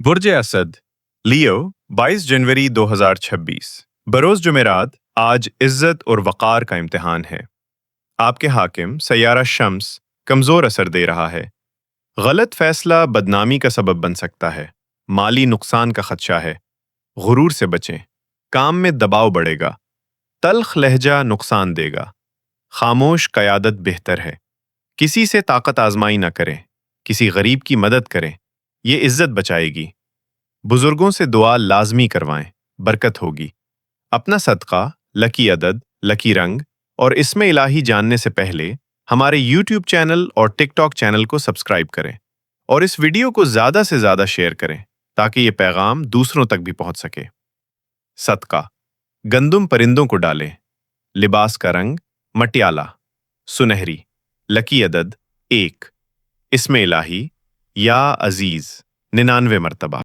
برج اسد لیو 22 جنوری 2026 بروز جمعرات آج عزت اور وقار کا امتحان ہے۔ آپ کے حاکم سیارہ شمس کمزور اثر دے رہا ہے۔ غلط فیصلہ بدنامی کا سبب بن سکتا ہے۔ مالی نقصان کا خدشہ ہے۔ غرور سے بچیں۔ کام میں دباؤ بڑھے گا۔ تلخ لہجہ نقصان دے گا۔ خاموش قیادت بہتر ہے۔ کسی سے طاقت آزمائی نہ کریں۔ کسی غریب کی مدد کریں۔ یہ عزت بچائے گی۔ بزرگوں سے دعا لازمی کروائیں۔ برکت ہوگی۔ اپنا صدقہ، لکی عدد، لکی رنگ اور اسم الہی جاننے سے پہلے ہمارے یوٹیوب چینل اور ٹک ٹاک چینل کو سبسکرائب کریں اور اس ویڈیو کو زیادہ سے زیادہ شیئر کریں تاکہ یہ پیغام دوسروں تک بھی پہنچ سکے۔ صدقہ، گندم پرندوں کو ڈالیں۔ لباس کا رنگ مٹیالہ، سنہری، لکی عدد 1، اسم الہی یا عزیز 99 مرتبہ۔